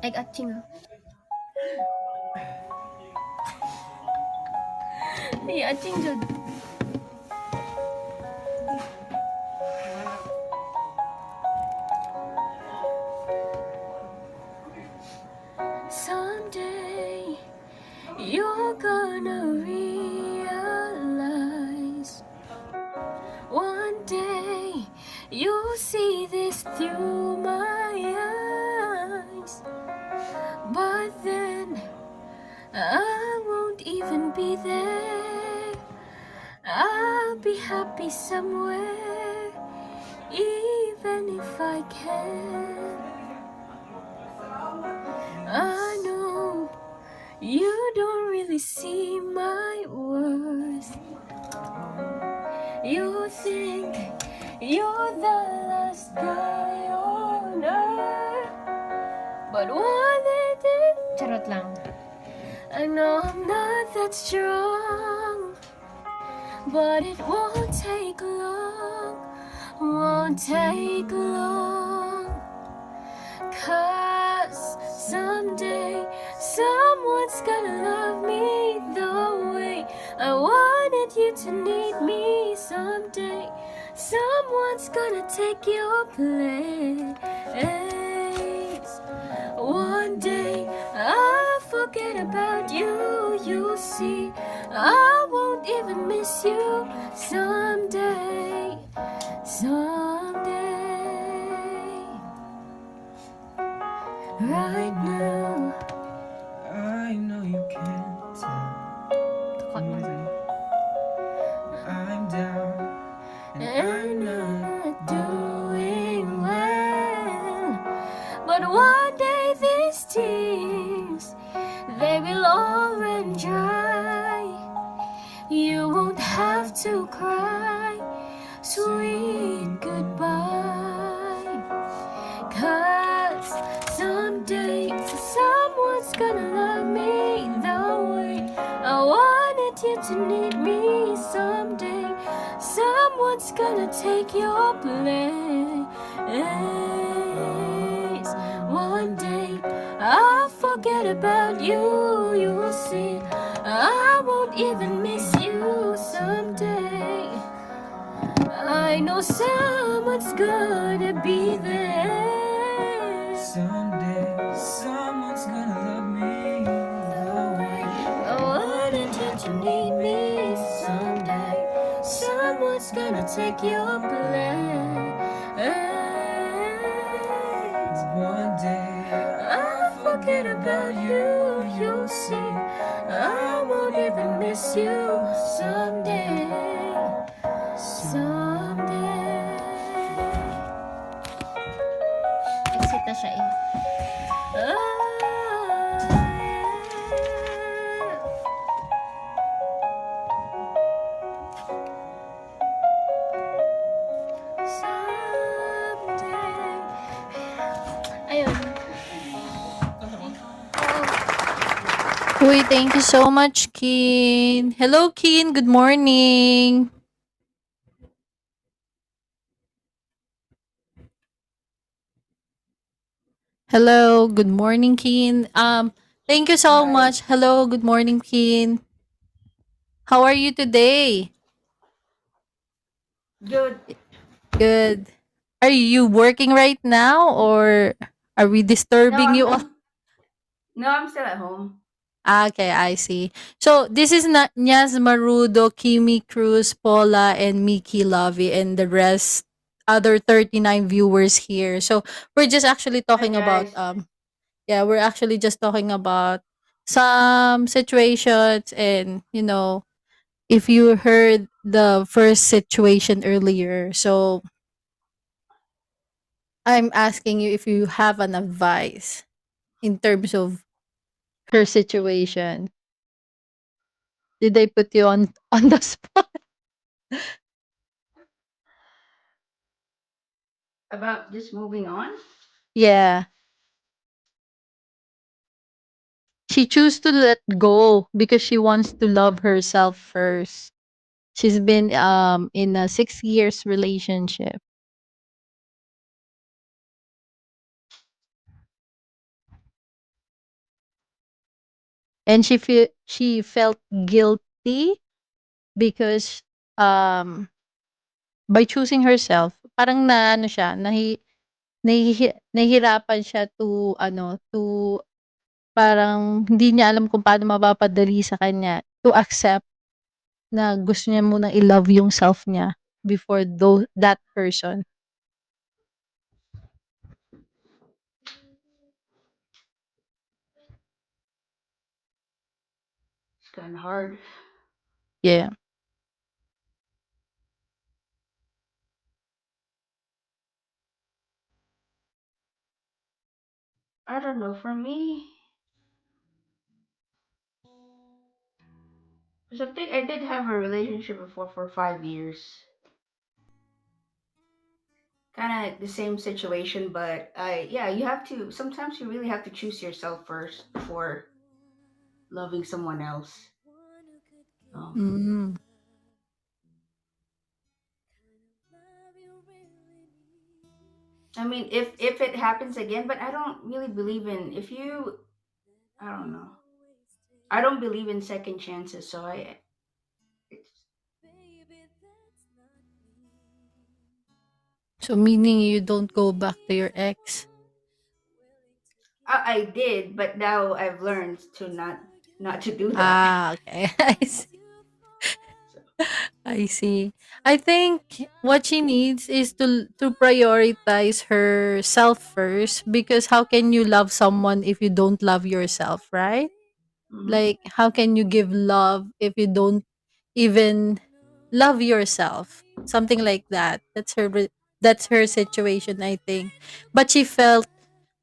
Ay, aching ah. Ay, aching jud. gonna realize one day you'll see this through my eyes. But then I won't even be there. I'll be happy somewhere, even if I can. I know you don't really see my worth. You think you're the last guy on earth, but one day, charot lang. I know I'm not that strong, but it won't take long, won't take long. 'Cause someday someone's gonna love me the way I wanted you to need me. Someday someone's gonna take your place. One day I'll forget about you, you'll see. I won't even miss you. Someday, someday. Right now, I know you can't tell. I'm down and I'm and not I'm not doing well. But one day these tears, they will all run dry. You won't have to cry, sweet goodbye. 'Cause someday someone's gonna love me the way I wanted you to need me. Someday someone's gonna take your place. One day I'll forget about you, you'll see. I won't even miss you. Someday I know someone's gonna be there. Someday, someone's gonna love me the way I wanted you to need me. Someday someone's gonna take your place. one day I'll forget about you, you'll see. I won't even miss you. Someday, someday. Exit na siya eh. Someday. Ayun. Uy, thank you so much, Kin. Hello, Kin. Good morning. Hello, good morning, Kin. Thank you so much. Hello, good morning, Kin. How are you today? Good. Good. Are you working right now or are we disturbing you? No, I'm still at home. Okay, I see. So this is Nyas Marudo, Kimi Cruz, Paula, and Mickey Lovey, and the rest other 39 viewers here. So we're just actually talking about guys. yeah, we're actually just talking about some situations, and if you heard the first situation earlier. So I'm asking you if you have an advice in terms of her situation. Did they put you on on the spot? About just moving on? Yeah. She chose to let go because she wants to love herself first. She's been in a 6 years relationship, and she felt guilty because by choosing herself, parang na ano siya, nahihirapan siya to parang hindi niya alam kung paano mapapadali sa kanya to accept na gusto niya munang i-love yung self niya before that person. It's kind of hard. Yeah. I don't know. For me, something I did have a relationship before for 5 years. Kind of the same situation, but you have to. Sometimes you really have to choose yourself first before loving someone else. Um, Mm. I mean, if it happens again, but I don't really believe in if you. I don't know. I don't believe in second chances, so it's, So meaning you don't go back to your ex? I did, but now I've learned to not to do that. Ah, okay. I see. So, I see. I think what she needs is to prioritize herself first, because how can you love someone if you don't love yourself, right? mhm. Like how can you give love if you don't even love yourself? Something like that. That's her situation, I think. But she felt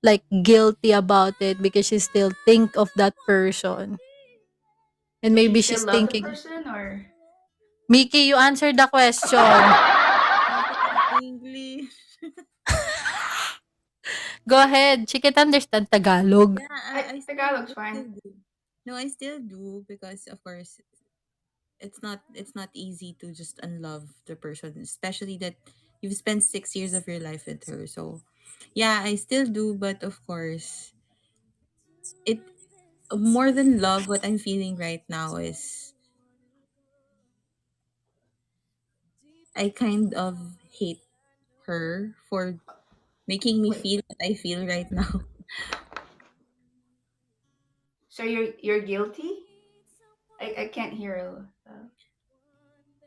like guilty about it because she still think of that person. And Does she maybe still she's love the thinking, person or? Mickey, you answered the question. English. Go ahead. She can understand Tagalog. Yeah, Tagalog's I fine. still do. No, I still do because of course it's not easy to just unlove the person, especially that you've spent 6 years of your life with her. So yeah, I still do, but of course it more than love, what I'm feeling right now is I kind of hate her for making me Wait, feel what I feel right now. so you're guilty? I can't hear.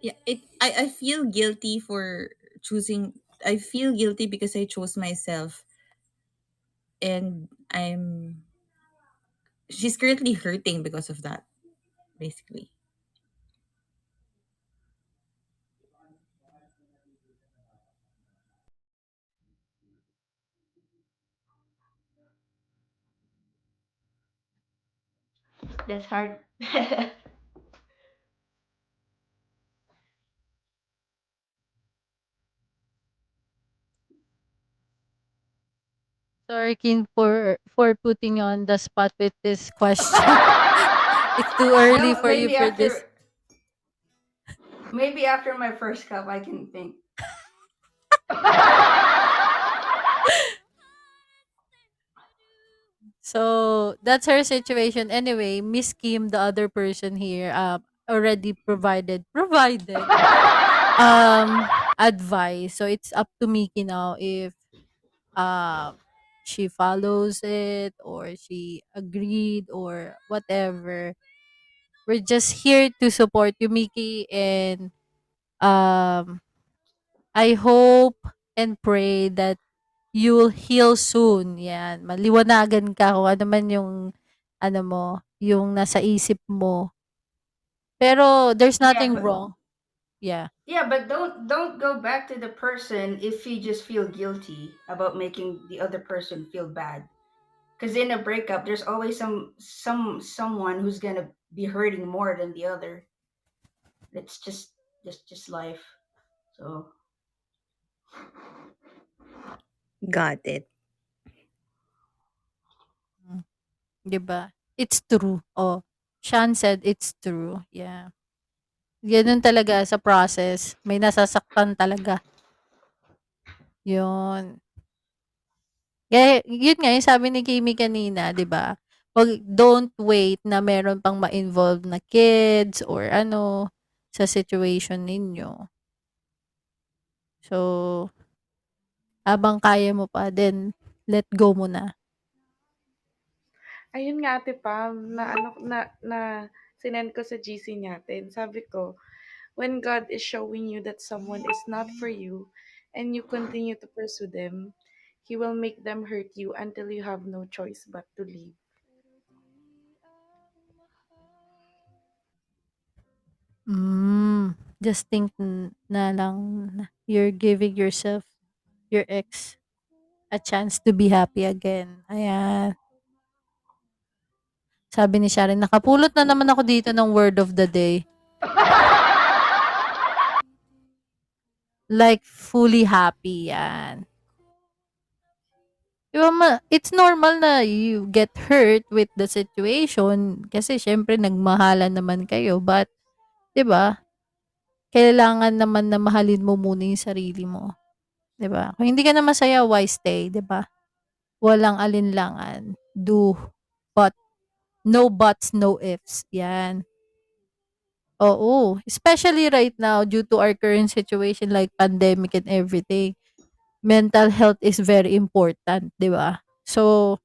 Yeah, I feel guilty for choosing. I feel guilty because I chose myself, and she's currently hurting because of that, basically. That's hard. Sorry, Kin, for putting you on the spot with this question. It's too early No, for you for this. maybe after my first cup I can think. So that's her situation. Anyway, Miss Kim, the other person here, already provided advice. So it's up to Miki now if um she follows it or she agreed or whatever. We're just here to support you, Miki, and um I hope and pray that you'll heal soon. Yan, maliwanagan ka kung ano man yung ano mo, yung nasa isip mo. Pero there's Yeah, nothing but wrong. Yeah. don't go back to the person if you just feel guilty about making the other person feel bad. Because in a breakup, there's always someone who's gonna be hurting more than the other. It's just life. So Got it. Mm, 'di ba? It's true. Oh, Sean said it's true. Yeah. Gano'n talaga sa process, may nasasaktan talaga. 'Yun. Kaya yun nga yung sabi ni Kimi kanina, 'di ba? Don't wait na meron pang ma-involve na kids or ano sa situation ninyo. So, habang kaya mo pa, then let go mo na. Ayun nga Ate Pam, na ano na Sinend ko sa GC natin. Sabi ko, when God is showing you that someone is not for you and you continue to pursue them, He will make them hurt you until you have no choice but to leave. Just think na lang na you're giving yourself, your ex, a chance to be happy again. Ayan. Sabi ni Sharon, nakapulot na naman ako dito ng word of the day. Like, fully happy. Yan. Diba, it's normal na you get hurt with the situation kasi syempre nagmahalan naman kayo. But, diba, kailangan naman na mahalin mo muna yung sarili mo. 'Di ba? Kung hindi ka na masaya, why stay, 'di ba? Walang alinlangan. Do, but, no buts, no ifs. Yan. Oo. Especially right now, due to our current situation like pandemic and everything, mental health is very important, 'di ba? So,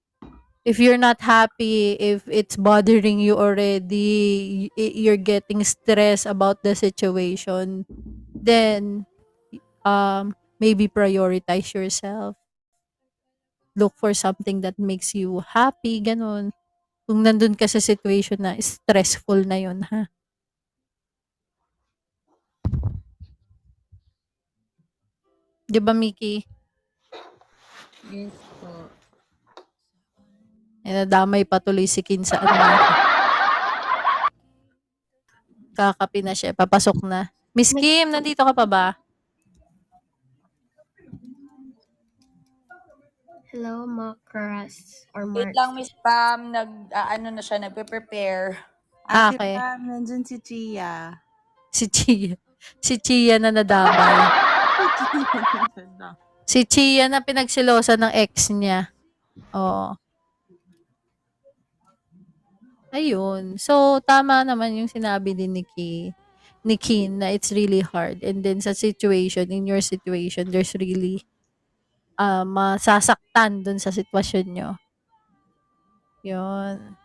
if you're not happy, if it's bothering you already, you're getting stressed about the situation, then maybe prioritize yourself. Look for something that makes you happy, ganun. Kung nandun ka sa situation na stressful na yun, ha? 'Di ba, Mickey? Yes po. Nadamay pa tuloy si Kin sa ano natin. Kakapi na siya, papasok na. Miss Kim, nandito ka pa ba? Hello, Macras or Wait Marks. lang, Miss Pam. Ano na siya, nagpe-prepare. Ate Okay. Pam, nandyan si Chia. Si Chia. Si Chia na nadamay. Si Chia na pinagsilosa ng ex niya. Oo. Ayun. So, tama naman yung sinabi din ni Kin na it's really hard. And then sa situation, in your situation, there's really masasaktan dun sa sitwasyon nyo. Yun.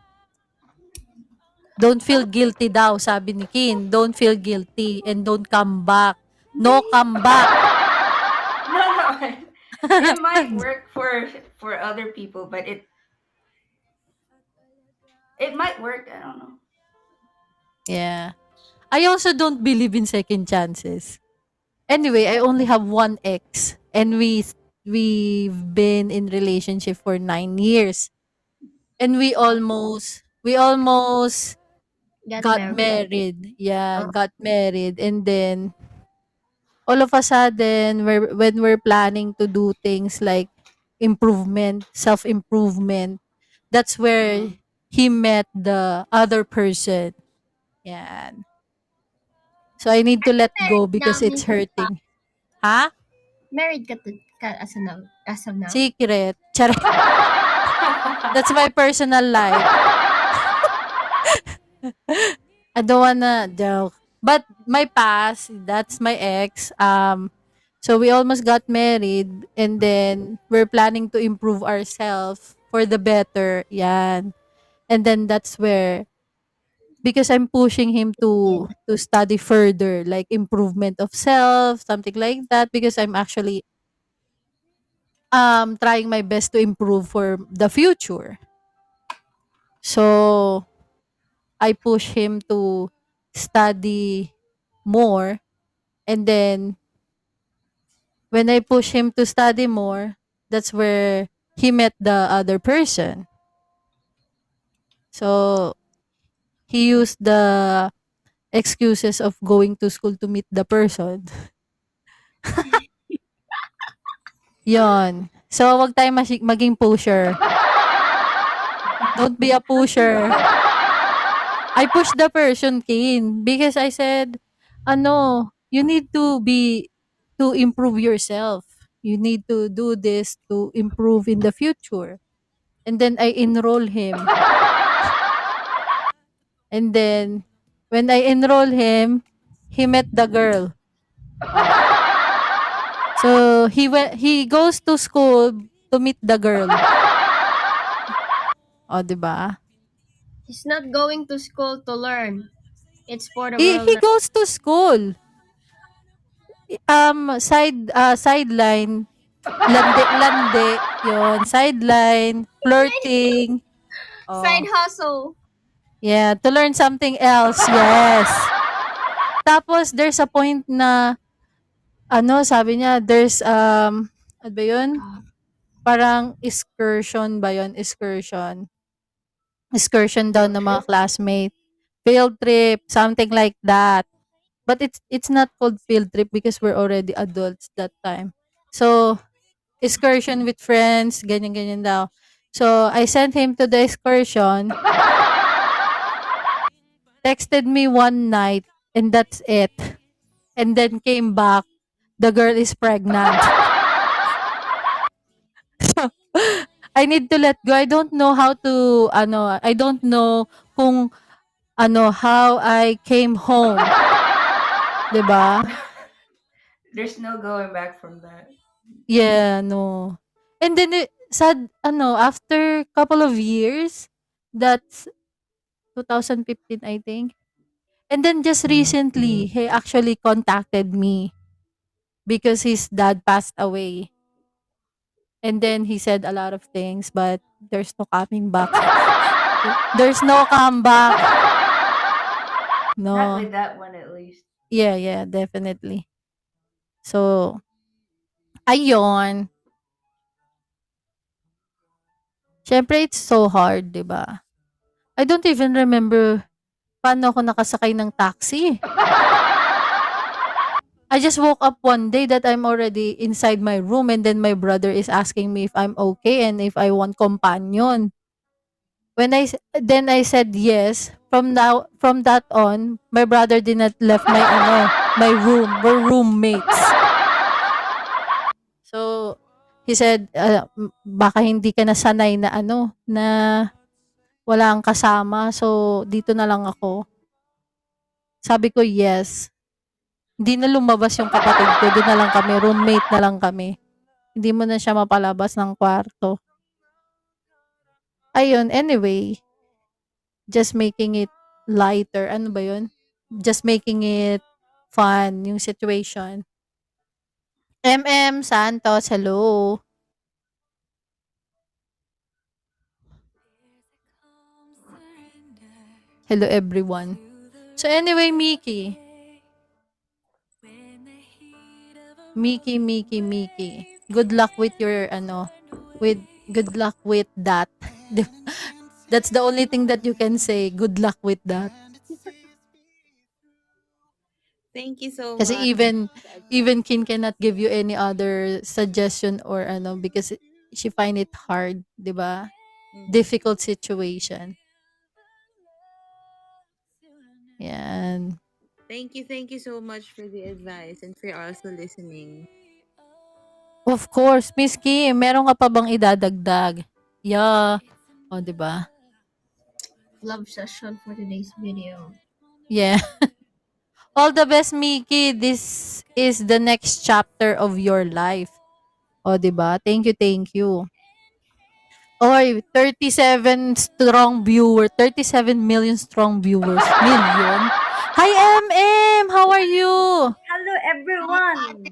Don't feel guilty daw, sabi ni Kin. Don't feel guilty and don't come back. No come back. No, it might work for other people, but it might work. I don't know. Yeah. I also don't believe in second chances. Anyway, I only have one ex and we've been in relationship for 9 years. And we almost got married. Yeah, got married. And then all of a sudden, when we're planning to do things like improvement, self-improvement, that's where he met the other person. Yan. So I need to let go because it's hurting. Ha? Married ka as of now? Secret. Charot. That's my personal life. I don't wanna joke. But my past, that's my ex. So we almost got married and then we're planning to improve ourselves for the better. Yan. And then that's where, because I'm pushing him to study further, like improvement of self, something like that, because I'm actually trying my best to improve for the future. So I push him to study more, and then when I push him to study more, that's where he met the other person. So he used the excuses of going to school to meet the person. Yon. So wag tayong maging pusher. Don't be a pusher. I pushed the person, Kane, because I said, you need to improve yourself. You need to do this to improve in the future. And then I enroll him. And then, when I enroll him, he met the girl. So, he goes to school to meet the girl. O, diba? He's not going to school to learn. It's for the He world. goes to school. Sideline, landi, yon, sideline, flirting. Side Oh, hustle. yeah, to learn something else, yes. Tapos, there's a point na, sabi niya, ano ba yun? Parang excursion ba yun? Excursion. Excursion daw Field ng mga trip? classmate. Field trip, something like that. But it's not called field trip because we're already adults that time. So, excursion with friends, ganyan-ganyan daw. So, I sent him to the excursion, texted me one night, and that's it. And then came back, the girl is pregnant. So, I need to let go. I don't know how to, I don't know kung, how I came home. 'Di ba? There's no going back from that. Yeah, no. And then, after couple of years, that's 2015, I think. And then just recently, he actually contacted me because his dad passed away. And then he said a lot of things, but there's no coming back. There's no comeback. Not No. with that one, at least. Yeah, definitely. So, ayun. Siyempre, it's so hard, di ba? I don't even remember paano ako nakasakay ng taxi. I just woke up one day that I'm already inside my room and then my brother is asking me if I'm okay and if I want companion. Then I said yes. From that on, my brother did not left my room. We're roommates. So he said baka hindi ka nasanay na na wala kang kasama. So dito na lang ako. Sabi ko yes. Hindi na lumabas yung kapatid ko. Doon na lang kami. Roommate na lang kami. Hindi mo na siya mapalabas ng kwarto. Ayun, anyway. Just making it lighter. Ano ba yun? Just making it fun, yung situation. Santos, hello. Hello, everyone. So anyway, Mickey. Good luck with your, good luck with that. That's the only thing that you can say. Good luck with that. Thank you so Kasi much. even Kin cannot give you any other suggestion or because she find it hard, 'di ba? Difficult situation. Yan. Thank you so much for the advice and for also listening. Of course, Miss Kim, meron ka pa bang idadagdag? Yeah. O, 'di ba? Love session for today's video. Yeah. All the best, Mickey. This is the next chapter of your life. O, 'di ba? Thank you. Oy, 37 million strong viewers. Million? Hi, MM! How are you? Hello everyone!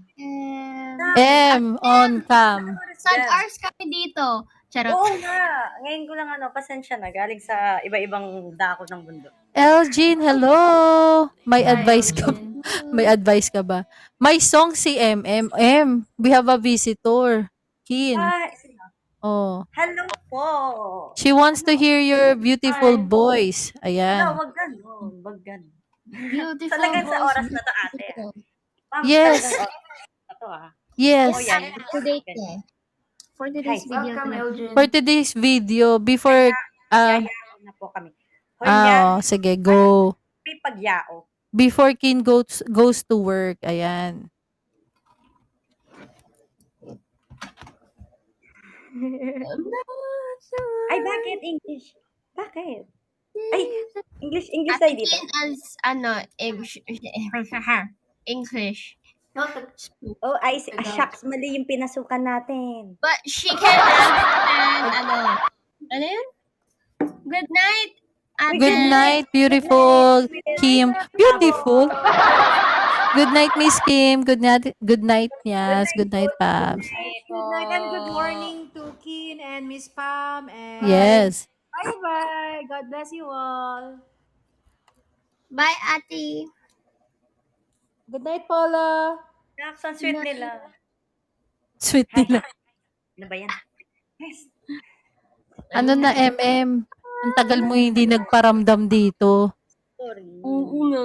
On cam. Sad hours kami dito. Charot. Oo nga! Ngayon ko lang pasensya na. Galing sa iba-ibang dako ng bundok. Elgin, hello! May Hi, advice ka Elgin. May advice ka ba? May song si MM. We have a visitor. Kin. Oh. Hello po! She wants to hear your beautiful Hi. voice. No, Ayan. wag ganon. Wag ganon. Beautiful Talagang sa voice. oras na to, ate. Ma'am, Yes. talagang oras na to, Yes. Oh, yan. Today for today's Hi. video. Welcome, Elgin. For today's video, before Yayao na po kami. Hoy, sige, go. may pagyao. Before Kin goes to work. Ayan. Ay, bakit English? Bakit? Ay, English tayo dito. As English. Oh, ay, shucks, mali yung pinasukan natin. But she can understand, ano yun? Good night, Ate. Good night, beautiful Kim. Beautiful. Good night, Miss Kim. Good night, Yas. Good night, Pabs. Good night and good morning to Kin and Miss Pam. And Yes. bye-bye. God bless you all. Bye, Ate. Good night, Paula. Naks, ang sweet nila. Sweet Hi. nila. Ano ba yan? Yes. Ano na, MM? Ang tagal mo hindi nagparamdam dito. Sorry. Oo nga.